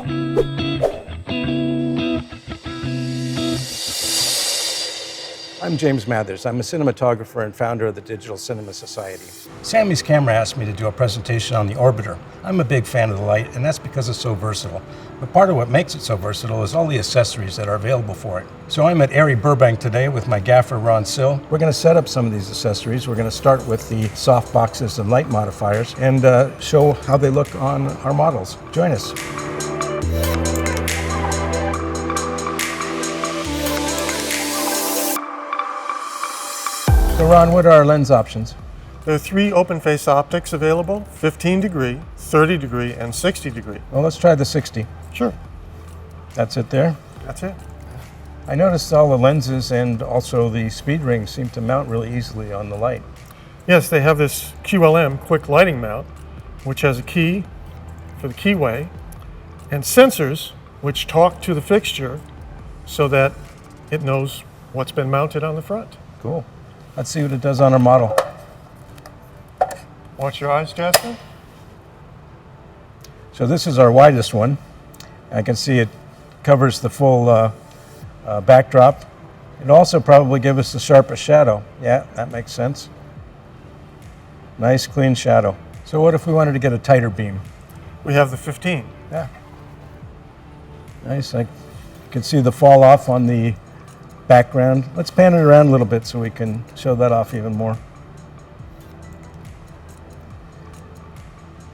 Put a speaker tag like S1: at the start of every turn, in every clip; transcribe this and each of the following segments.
S1: I'm James Mathers. I'm a cinematographer and founder of the Digital Cinema Society. Sammy's Camera asked me to do a presentation on the Orbiter. I'm a big fan of the light, and that's because it's so versatile. But part of what makes it so versatile is all the accessories that are available for it. So I'm at ARRI Burbank today with my gaffer, Ron Sill. We're going to set up some of these accessories. We're going to start with the soft boxes and light modifiers and show how they look on our models. Join us. So Ron, what are our lens options?
S2: There are 3 open face optics available, 15 degree, 30 degree, and 60 degree.
S1: Well, let's try the 60.
S2: Sure.
S1: That's it there.
S2: That's it.
S1: I noticed all the lenses and also the speed rings seem to mount really easily on the light.
S2: Yes, they have this QLM, quick lighting mount, which has a key for the keyway, and sensors which talk to the fixture so that it knows what's been mounted on the front.
S1: Cool. Let's see what it does on our model.
S2: Watch your eyes, Jasper.
S1: So this is our widest one. I can see it covers the full backdrop. It also probably gives us the sharpest shadow. Yeah, that makes sense. Nice clean shadow. So what if we wanted to get a tighter beam?
S2: We have the 15.
S1: Yeah. Nice. I can see the fall off on the background. Let's pan it around a little bit so we can show that off even more.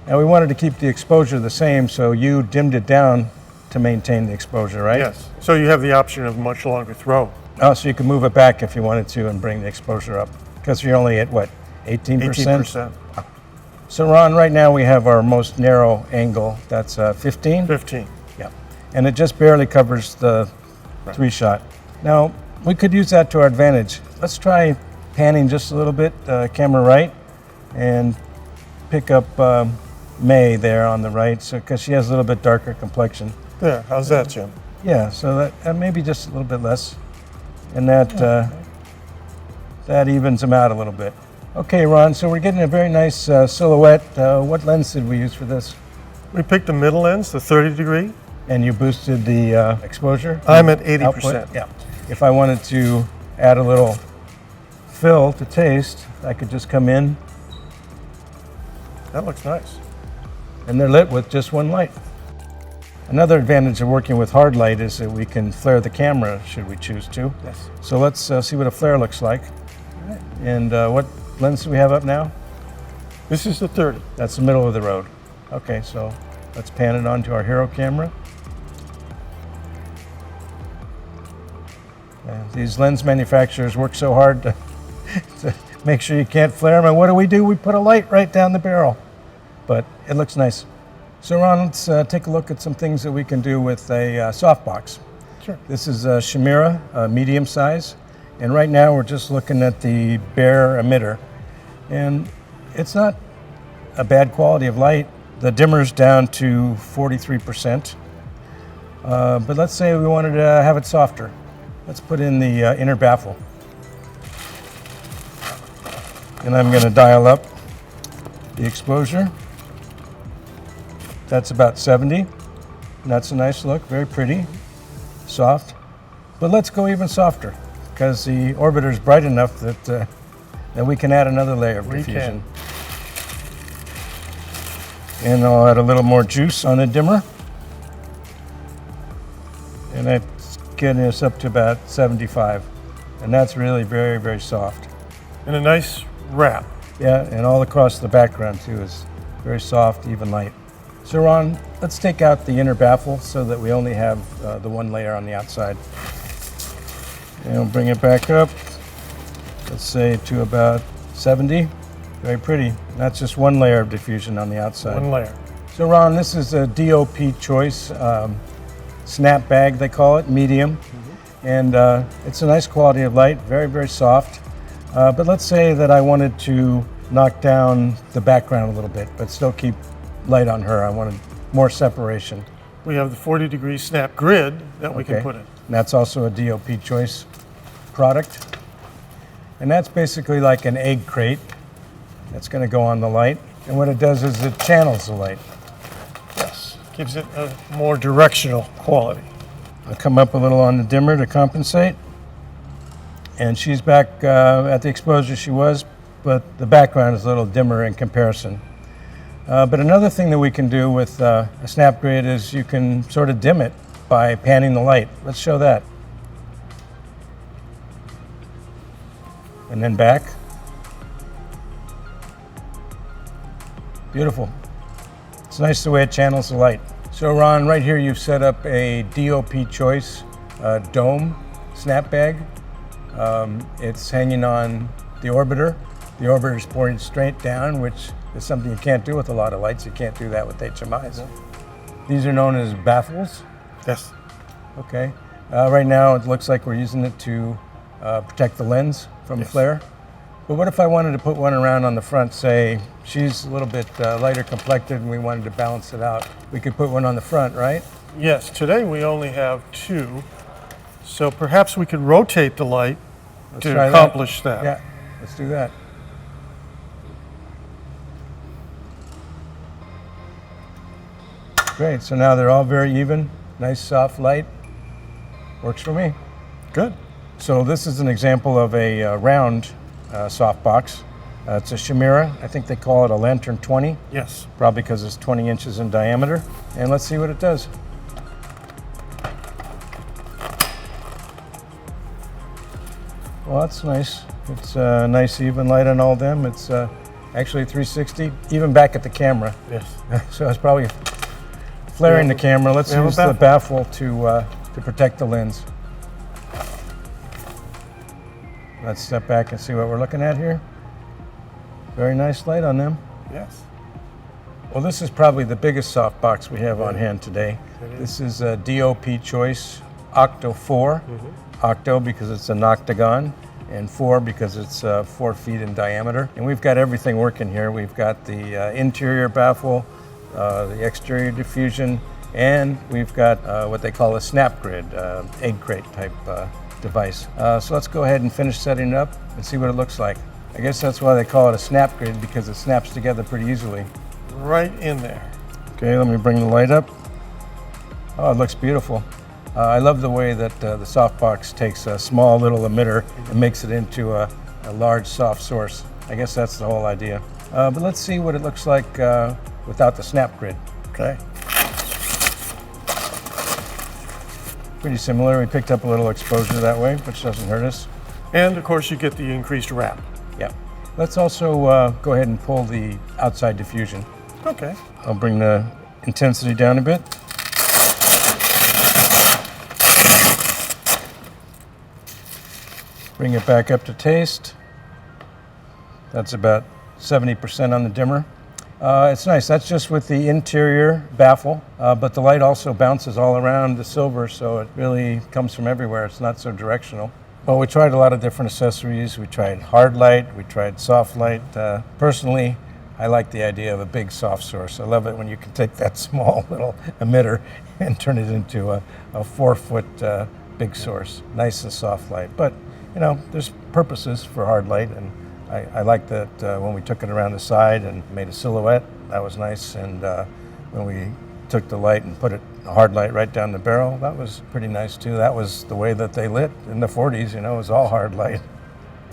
S1: Now we wanted to keep the exposure the same, so you dimmed it down to maintain the exposure, right?
S2: Yes. So you have the option of much longer throw.
S1: Oh, so you can move it back if you wanted to and bring the exposure up. Because you're only at what, 18%?
S2: 18%.
S1: So Ron, right now we have our most narrow angle. That's 15?
S2: 15.
S1: Yeah. And it just barely covers the 3-shot. Now, we could use that to our advantage. Let's try panning just a little bit, camera right, and pick up May there on the right, so because she has a little bit darker complexion.
S2: There, how's that, Jim?
S1: Yeah, so that maybe just a little bit less, and that that evens them out a little bit. Okay, Ron, so we're getting a very nice silhouette. What lens did we use for this?
S2: We picked the middle lens, the 30 degree.
S1: And you boosted the exposure?
S2: I'm at 80%.
S1: Output? Yeah. If I wanted to add a little fill to taste, I could just come in.
S2: That looks nice.
S1: And they're lit with just one light. Another advantage of working with hard light is that we can flare the camera should we choose to.
S2: Yes.
S1: So let's see what a flare looks like. And what lens do we have up now?
S2: This is the 30.
S1: That's the middle of the road. Okay, so let's pan it onto our Hero camera. These lens manufacturers work so hard to make sure you can't flare them. And what do? We put a light right down the barrel. But it looks nice. So Ron, let's take a look at some things that we can do with a softbox.
S2: Sure.
S1: This is a Chimera, medium size. And right now we're just looking at the bare emitter. And it's not a bad quality of light. The dimmer's down to 43%. But let's say we wanted to have it softer. Let's put in the inner baffle. And I'm going to dial up the exposure. That's about 70. And that's a nice look, very pretty, soft. But let's go even softer because the Orbiter is bright enough that we can add another layer of diffusion. And I'll add a little more juice on the dimmer. And that's getting us up to about 75. And that's really very, very soft.
S2: And a nice wrap.
S1: Yeah, and all across the background too is very soft, even light. So Ron, let's take out the inner baffle so that we only have the one layer on the outside. And we'll bring it back up, let's say to about 70. Very pretty. That's just one layer of diffusion on the outside.
S2: One layer.
S1: So Ron, this is a DOP choice snap bag, they call it, medium. And it's a nice quality of light, very, very soft. But let's say that I wanted to knock down the background a little bit, but still keep light on her. I wanted more separation.
S2: We have the 40-degree snap grid that we can put in.
S1: And that's also a DOP choice product. And that's basically like an egg crate that's going to go on the light. And what it does is it channels the light.
S2: Yes. Gives it a more directional quality.
S1: I'll come up a little on the dimmer to compensate. And she's back at the exposure she was, but the background is a little dimmer in comparison. But another thing that we can do with a snap grid is you can sort of dim it by panning the light. Let's show that. And then back. Beautiful. It's nice the way it channels the light. So Ron, right here you've set up a DOP Choice dome snap bag. It's hanging on the orbiter. The orbiter is pointed straight down, which is something you can't do with a lot of lights. You can't do that with HMIs. Yeah. These are known as baffles.
S2: Yes.
S1: Okay. Right now it looks like we're using it to protect the lens from flare. But what if I wanted to put one around on the front, say she's a little bit lighter complected and we wanted to balance it out? We could put one on the front, right?
S2: Yes, today we only have two, so perhaps we could rotate the light to accomplish that.
S1: Yeah, let's do that. Great, so now they're all very even, nice soft light. Works for me.
S2: Good.
S1: So this is an example of a round softbox. It's a Chimera. I think they call it a Lantern 20.
S2: Yes.
S1: Probably because it's 20 inches in diameter. And let's see what it does. Well, that's nice. It's a nice even light on all of them. It's actually 360, even back at the camera.
S2: Yes.
S1: So it's probably flaring the camera. Let's use the baffle to protect the lens. Let's step back and see what we're looking at here. Very nice light on them.
S2: Yes.
S1: Well, this is probably the biggest softbox we have on hand today. This is a DOP Choice Octo 4. Octo because it's an octagon, and 4 because it's 4 feet in diameter. And we've got everything working here. We've got the interior baffle, the exterior diffusion, and we've got what they call a snap grid, egg crate type device. So let's go ahead and finish setting it up and see what it looks like. I guess that's why they call it a snap grid, because it snaps together pretty easily.
S2: Right in there.
S1: Okay, let me bring the light up. Oh, it looks beautiful. I love the way that the softbox takes a small little emitter and makes it into a large soft source. I guess that's the whole idea. But let's see what it looks like without the snap grid.
S2: Okay.
S1: Pretty similar. We picked up a little exposure that way, which doesn't hurt us.
S2: And of course you get the increased wrap.
S1: Yeah. Let's also go ahead and pull the outside diffusion.
S2: Okay.
S1: I'll bring the intensity down a bit. Bring it back up to taste. That's about 70% on the dimmer. It's nice. That's just with the interior baffle, but the light also bounces all around the silver, so it really comes from everywhere. It's not so directional. Well, we tried a lot of different accessories. We tried hard light, we tried soft light. Personally, I like the idea of a big soft source. I love it when you can take that small little emitter and turn it into a 4-foot big source. Nice and soft light. But, you know, there's purposes for hard light, and I like that when we took it around the side and made a silhouette, that was nice. And when we took the light and put it, a hard light right down the barrel, that was pretty nice too. That was the way that they lit in the 40s, you know, it was all hard light.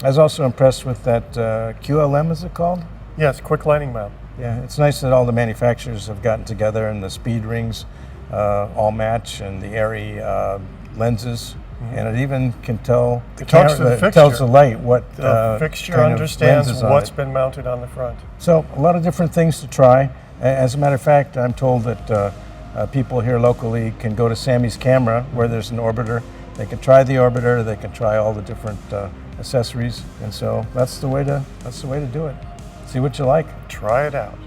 S1: I was also impressed with that QLM, is it called?
S2: Yes, quick lighting mount.
S1: Yeah, it's nice that all the manufacturers have gotten together and the speed rings all match, and the airy lenses. And it even can tell
S2: It talks to the fixture.
S1: tells the light what
S2: The fixture
S1: kind of
S2: understands
S1: lens is on
S2: what's
S1: it.
S2: been mounted on the front.
S1: So a lot of different things to try. As a matter of fact, I'm told that people here locally can go to Sammy's Camera, where there's an orbiter. They can try the orbiter. They can try all the different accessories, and so that's the way to do it. See what you like.
S2: Try it out.